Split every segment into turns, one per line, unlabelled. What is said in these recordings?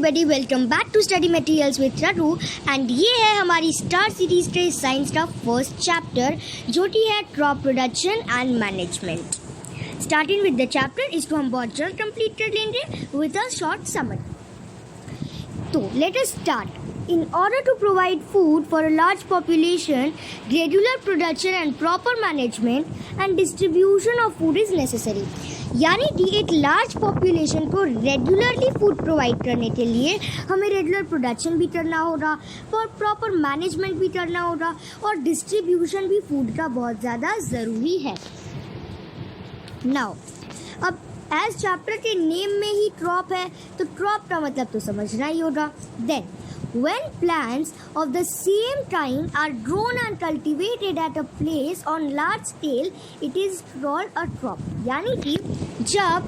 Everybody, welcome back to study materials with Raghu and ये है हमारी स्टार सीरीज के साइंस का फर्स्ट चैप्टर जो कि है crop production and management. Starting with the chapter इसको हम बहुत जल्द कंप्लीट कर लेंगे विद अ शॉर्ट समरी। तो let us start. In order to provide food for a large population, regular production and proper management and distribution of food is necessary। यानी कि एक लार्ज पॉपुलेशन को रेगुलरली फूड प्रोवाइड करने के लिए हमें regular production भी करना होगा और प्रॉपर मैनेजमेंट भी करना होगा और डिस्ट्रीब्यूशन भी फूड का बहुत ज़्यादा ज़रूरी है। नाउ अब एज चैप्टर के नेम में ही क्रॉप है तो क्रॉप का मतलब तो समझना ही होगा। Then when plants of the same kind are grown and cultivated at a place on large scale, it is called a crop। यानी कि जब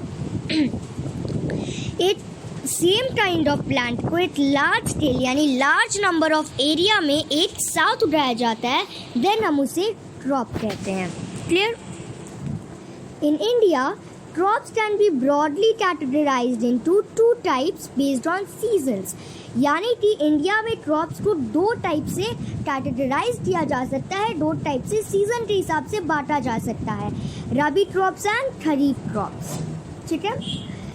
एक सेम काइंड ऑफ प्लांट को एक लार्ज स्केल यानी लार्ज नंबर ऑफ एरिया में एक साथ उगाया जाता है देन हम उसे क्रॉप कहते हैं। Clear? In India, crops can be broadly categorized into two types based on seasons। यानी कि इंडिया में क्रॉप्स को दो टाइप से कैटेगराइज किया जा सकता है, दो टाइप से सीजन के हिसाब से बांटा जा सकता है, रबी क्रॉप्स एंड खरीफ क्रॉप्स। ठीक है।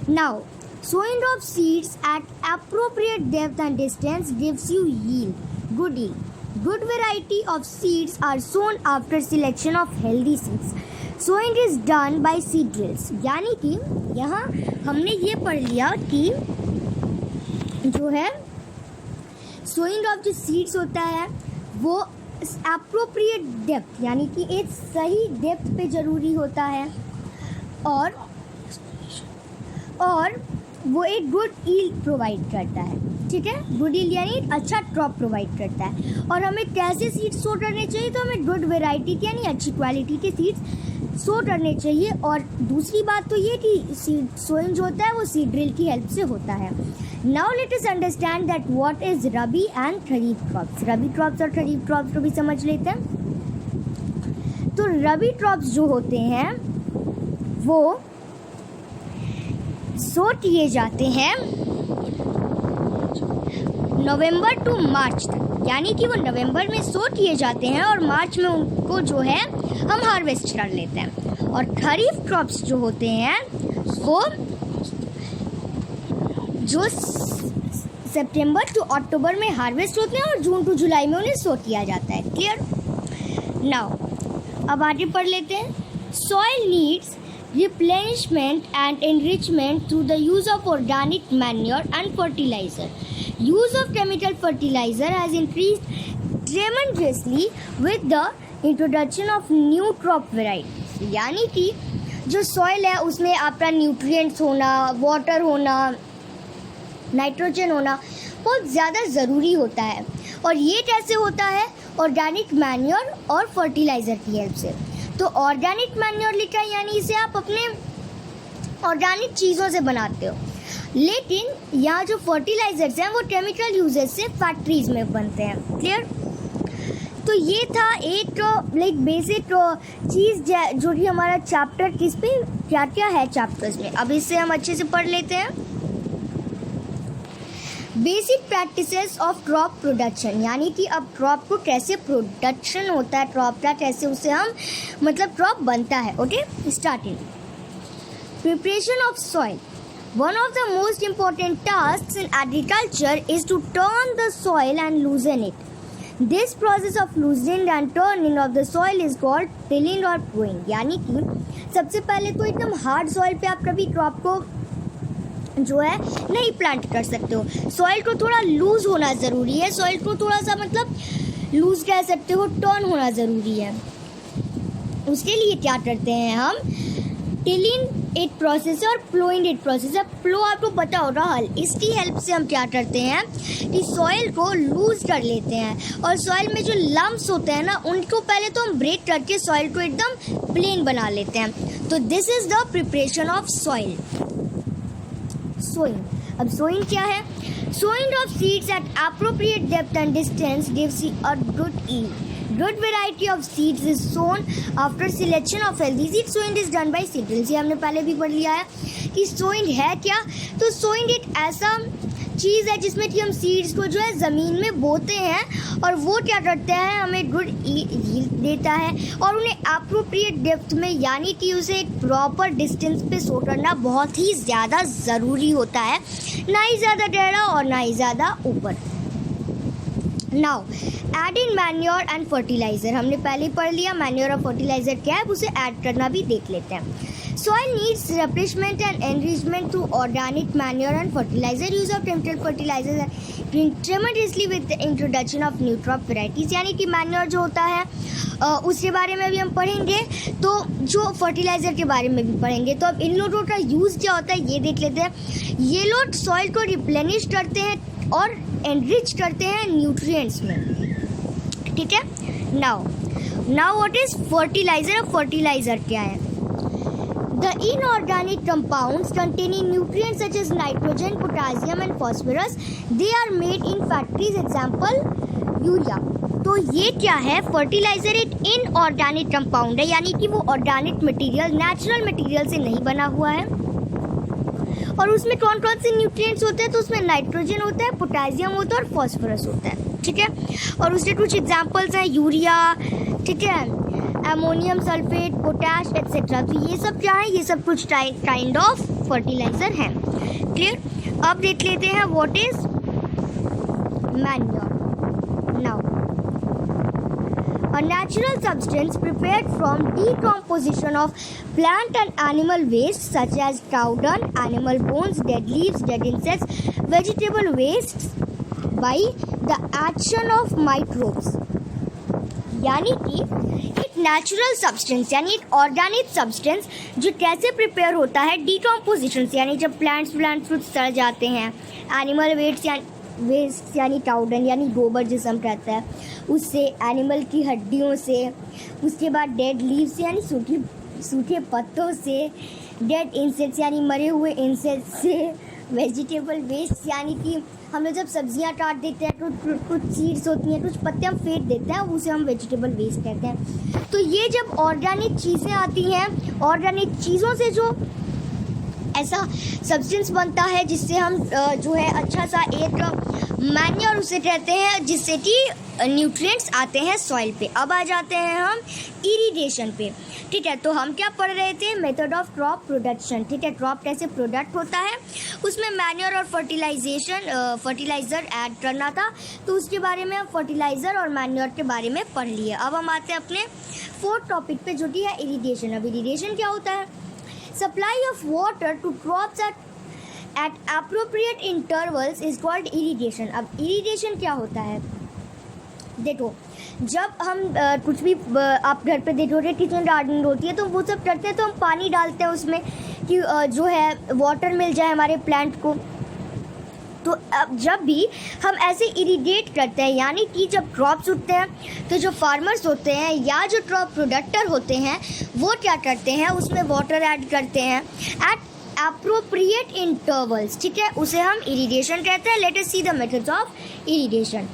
Now sowing of seeds at appropriate depth and distance gives you good yield। Good variety of seeds are sown after selection of healthy seeds। Sowing is done by seed drills। यानी कि यहाँ हमने ये पढ़ लिया कि जो है सोइंग ऑफ जो सीड्स होता है वो एप्रोप्रिएट डेप्थ यानी कि एक सही डेप्थ पे ज़रूरी होता है और वो एक गुड ईल्ड प्रोवाइड करता है। ठीक है, गुड ईल्ड यानी अच्छा क्रॉप प्रोवाइड करता है। और हमें कैसे सीड्स सो करने चाहिए तो हमें गुड वेराइटी के यानी अच्छी क्वालिटी के सीड्स सो करने चाहिए। और दूसरी बात तो ये कि सीड सोइंग जो होता है वो सीड ड्रिल की हेल्प से होता है। Now let us understand that what is rabi and kharif crops. Rabi crops और खरीफ क्रॉप्स को भी समझ लेते हैं। तो रबी क्रॉप्स जो होते हैं वो सो किए जाते हैं नवंबर टू मार्च तक, यानी कि वो नवंबर में सो किए जाते हैं और मार्च में उनको जो है हम हार्वेस्ट कर लेते हैं। और खरीफ क्रॉप्स जो होते हैं वो जो सितंबर टू अक्टूबर में हार्वेस्ट होते हैं और जून टू जुलाई में उन्हें सो किया जाता है। क्लियर? नाउ अब आगे पढ़ लेते हैं। Soil needs replenishment and enrichment through the use of organic manure and fertilizer। Use of chemical fertilizer has increased tremendously with the introduction of new crop varieties। यानी कि जो सॉइल है उसमें आपका न्यूट्रिएंट्स होना, वाटर होना, नाइट्रोजन होना बहुत ज़्यादा ज़रूरी होता है। और ये कैसे होता है? ऑर्गेनिक मैन्योर और फर्टिलाइज़र की हेल्प से। तो ऑर्गेनिक मैन्योर लिखा है यानी इसे आप अपने ऑर्गेनिक चीज़ों से बनाते हो, लेकिन यहाँ जो फर्टिलाइजर्स हैं वो केमिकल यूजेस से फैक्ट्रीज में बनते हैं। क्लियर? तो ये था एक लाइक बेसिक चीज़ जो कि हमारा चैप्टर किस पे क्या क्या है चैप्टर्स में। अब इससे हम अच्छे से पढ़ लेते हैं। Basic practices of crop production, यानी कि अब क्रॉप को कैसे प्रोडक्शन होता है क्रॉप का, कैसे उसे हम मतलब क्रॉप बनता है। Okay, starting. Preparation of soil. One of the most important tasks in agriculture is to turn the soil and loosen it. This process of loosening and turning of the soil is called tilling और ploughing. यानी कि सबसे पहले तो एकदम hard soil पे आप कभी क्रॉप को जो है नहीं प्लांट कर सकते हो। सॉइल को थोड़ा लूज होना ज़रूरी है, सॉइल को थोड़ा सा मतलब लूज कह सकते हो, टर्न होना ज़रूरी है। उसके लिए क्या करते हैं हम? टिलिंग एक प्रोसेस है और प्लोइंग एक प्रोसेस है। प्लो आपको पता होगा हल, इसकी हेल्प से हम क्या करते हैं कि सॉइल को लूज कर लेते हैं और सॉइल में जो लम्प्स होते हैं ना उनको पहले तो हम ब्रेक करके सॉइल को एकदम प्लेन बना लेते हैं। तो this is the preparation of soil. Sowing. अब सोइंग क्या है? Sowing of seeds at appropriate depth and distance gives you a good yield. Good variety of seeds is sown after selection of healthy seeds। Sowing is done by seed drills। ये हमने पहले भी पढ़ लिया है कि सोइंग है क्या। तो सोइंग एक ऐसा चीज़ है जिसमें कि हम सीड्स को जो है ज़मीन में बोते हैं और वो क्या करता है, हमें गुड यील्ड देता है और उन्हें अप्रोप्रिएट डेप्थ में यानी कि उसे एक प्रॉपर डिस्टेंस पे सो करना बहुत ही ज़्यादा ज़रूरी होता है, ना ही ज़्यादा टेढ़ा और ना ही ज़्यादा ऊपर। Now add in manure and fertiliser, हमने पहले ही पढ़ लिया मैन्योर और फर्टिलाइज़र क्या है, उसे ऐड करना भी देख लेते हैं। Soil needs replenishment and enrichment through organic manure and fertilizer. Use of chemical fertilizers and tremendously with the introduction of new crop varieties. यानी कि मैन्योर जो होता है उसके बारे में भी हम पढ़ेंगे, तो जो फर्टिलाइज़र के बारे में भी पढ़ेंगे। तो अब इन लोगों का यूज़ क्या होता है ये देख लेते हैं। ये लोग सॉइल को रिप्लेनिश करते हैं और एनरिच करते हैं न्यूट्रिएंट्स में, ठीक है। Now what is fertiliser. अब फर्टिलाइज़र क्या है? The inorganic compounds containing nutrients such as nitrogen, potassium and phosphorus, they are made in factories, example urea. तो ये क्या है? फर्टिलाइज़र एक इनऑर्गेनिक कंपाउंड है, यानी कि वो ऑर्गेनिक मटेरियल नेचुरल मटेरियल से नहीं बना हुआ है और उसमें कौन कौन से न्यूट्रिएंट्स होते हैं, तो उसमें नाइट्रोजन होता है, पोटेशियम होता है और फॉस्फोरस होता है, ठीक है। और उसके कुछ एग्जांपल्स हैं यूरिया, ठीक है, अमोनियम सल्फेट, पोटैश एक्सेट्रा। तो ये सब क्या है? ये सब कुछ काइंड ऑफ फर्टिलाइज़र हैं, क्लियर। अब देख लेते हैं what is manure. Now a natural substance prepared from decomposition of plant and animal waste such as cow dung, animal bones, dead leaves, dead insects, vegetable wastes by the action of microbes। यानी कि एक natural substance यानी एक organic substance जो कैसे prepare होता है, decomposition से, यानी जब प्लांट्स कुछ सड़ जाते हैं, एनिमल वेस्ट यानी काउडन यानी गोबर जिसम कहता है उससे, एनिमल की हड्डियों से, उसके बाद डेड लीव्स यानी सूखे पत्तों से, डेड इंसेक्ट्स यानी मरे हुए इंसेक्ट्स से, वेजिटेबल वेस्ट यानी कि हम लोग जब सब्जियां काट देते हैं तो कुछ सीड्स होती हैं, कुछ पत्ते हम फेंक देते हैं, उसे हम वेजिटेबल वेस्ट कहते हैं। तो ये जब ऑर्गेनिक चीज़ें आती हैं, ऑर्गेनिक चीज़ों से जो ऐसा सब्सटेंस बनता है जिससे हम जो है अच्छा सा एक मैन्योर उसे कहते हैं, जिससे कि न्यूट्रिएंट्स आते हैं सॉइल पे। अब आ जाते हैं हम इरिगेशन पे, ठीक है। तो हम क्या पढ़ रहे थे? मेथड ऑफ क्रॉप प्रोडक्शन, ठीक है। क्रॉप कैसे प्रोडक्ट होता है, उसमें मैन्योर और फर्टिलाइज़र ऐड करना था, तो उसके बारे में हम फर्टिलाइज़र और मैन्योर के बारे में पढ़ लिए। अब हम आते हैं अपने फोर्थ टॉपिक पे जो कि है इरिगेशन। अब इरिगेशन क्या होता है? Supply of water to crops at appropriate intervals is called irrigation. अब इरिगेशन क्या होता है? देखो, जब हम कुछ भी आप घर पे देखोगे किचन गार्डनिंग होती है तो वो सब करते हैं, तो हम पानी डालते हैं उसमें कि जो है वाटर मिल जाए हमारे प्लांट को। तो अब जब भी हम ऐसे इरिगेट करते हैं, यानी कि जब क्रॉप्स उगते हैं तो जो फार्मर्स होते हैं या जो क्रॉप प्रोडक्टर होते हैं वो क्या करते हैं, उसमें वाटर ऐड करते हैं एट अप्रोप्रिएट इंटरवल्स, ठीक है। उसे हम इरिगेशन कहते हैं। Let us see the methods of irrigation.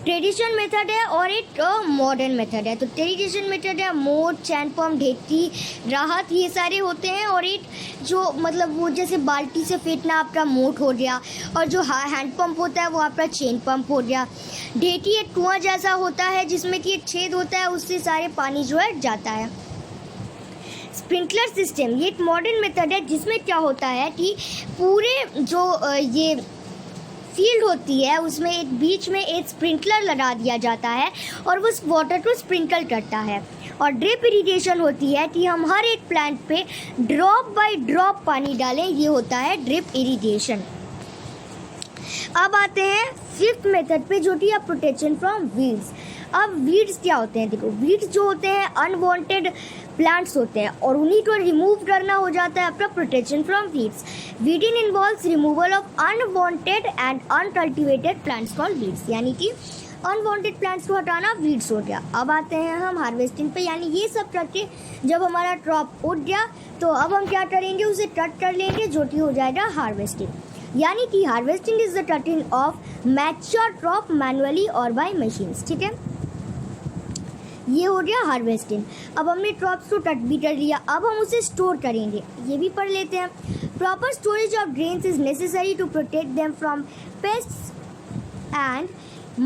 Traditional method है और एक मॉडर्न मेथड है। तो ट्रेडिशनल मेथड है मोट, चैन पंप, ढेकी, राहत, ये सारे होते हैं। और एक जो मतलब वो जैसे बाल्टी से फेंकना आपका मोट हो गया, और जो हैंड पंप होता है वो आपका चेन पंप हो गया। ढेकी एक कुआं जैसा होता है जिसमें कि एक छेद होता है, उससे सारे पानी जो है जाता है। स्प्रिंकलर सिस्टम ये एक मॉडर्न मेथड है जिसमें क्या होता है कि पूरे जो ये फील्ड होती है उसमें एक बीच में एक स्प्रिंकलर लगा दिया जाता है और वो वाटर को स्प्रिंकल करता है। और ड्रिप इरिगेशन होती है कि हम हर एक प्लांट पे ड्रॉप बाय ड्रॉप पानी डालें, ये होता है ड्रिप इरिगेशन। अब आते हैं फिफ्थ मेथड पे जो कि है प्रोटेक्शन फ्रॉम वीड्स। अब वीड्स क्या होते हैं? देखो, वीड्स जो होते हैं अनवांटेड प्लांट्स होते हैं और उन्हीं को रिमूव करना हो जाता है आपका protection from weeds. Weeding involves removal of unwanted and uncultivated plants called weeds, यानी कि अनवांटेड प्लांट्स को हटाना वीड्स हो गया। अब आते हैं हम हार्वेस्टिंग पे, यानी ये सब करके जब हमारा क्रॉप उग गया तो अब हम क्या करेंगे, उसे कट कर लेंगे जो कि हो जाएगा हार्वेस्टिंग। यानी कि harvesting is the cutting of mature crop manually और बाय मशीन्स, ठीक है। ये हो गया हार्वेस्टिंग। अब हमने क्रॉप्स को कट भी कर लिया, अब हम उसे स्टोर करेंगे, ये भी पढ़ लेते हैं। Proper storage of grains is necessary to protect them from pests and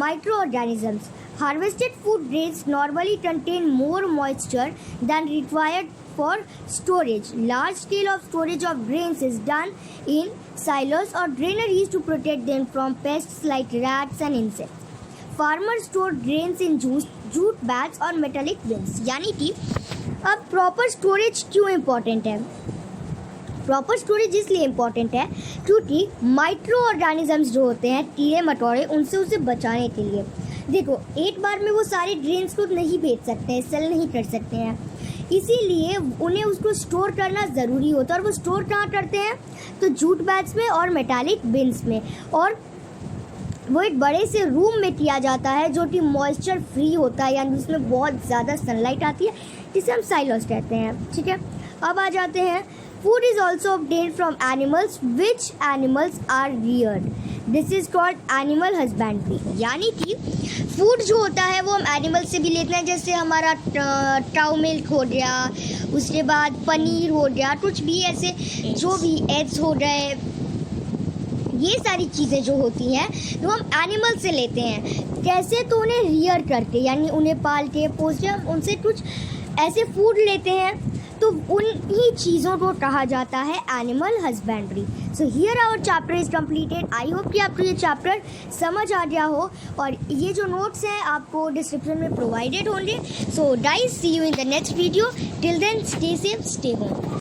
microorganisms. Harvested food grains normally contain more moisture than required for storage. Large scale of storage of grains is done in silos or granaries to protect them from pests like rats and insects. Farmers store grains in jute bags or metallic bins. यानी कि अब proper storage क्यों important है? Proper storage इसलिए important है क्योंकि micro organisms जो होते हैं, कीड़े मटोड़े, उनसे उसे बचाने के लिए। देखो, एक बार में वो सारे ग्रेन्स को नहीं बेच सकते हैं, सेल नहीं कर सकते हैं, इसीलिए उन्हें उसको स्टोर करना ज़रूरी होता है। और वो स्टोर कहाँ करते हैं? तो जूट बैग्स में और मेटालिक बिन्स में, और वो एक बड़े से रूम में किया जाता है जो कि मॉइस्चर फ्री होता है, यानी उसमें बहुत ज़्यादा सनलाइट आती है, जिसे हम साइलोस कहते हैं। ठीक है, अब आ जाते हैं Food is also obtained from animals. Which animals are reared? This is called animal husbandry. यानी कि फूड जो होता है वो हम एनिमल से भी लेते हैं, जैसे हमारा काउ मिल्क हो गया, उसके बाद पनीर हो गया, कुछ भी ऐसे जो भी एग्स हो गए, ये सारी चीज़ें जो होती हैं तो हम एनिमल से लेते हैं। कैसे? तो उन्हें रियर करके, यानी उन्हें पाल के पोस के हम उनसे कुछ ऐसे फूड लेते हैं, तो उन्हीं चीज़ों को कहा जाता है animal husbandry. So here our chapter is completed. I hope कि आपको ये चैप्टर समझ आ गया हो, और ये जो नोट्स हैं आपको डिस्क्रिप्शन में प्रोवाइडेड होंगे। So guys, see you in the next video. Till then, stay safe, stay home.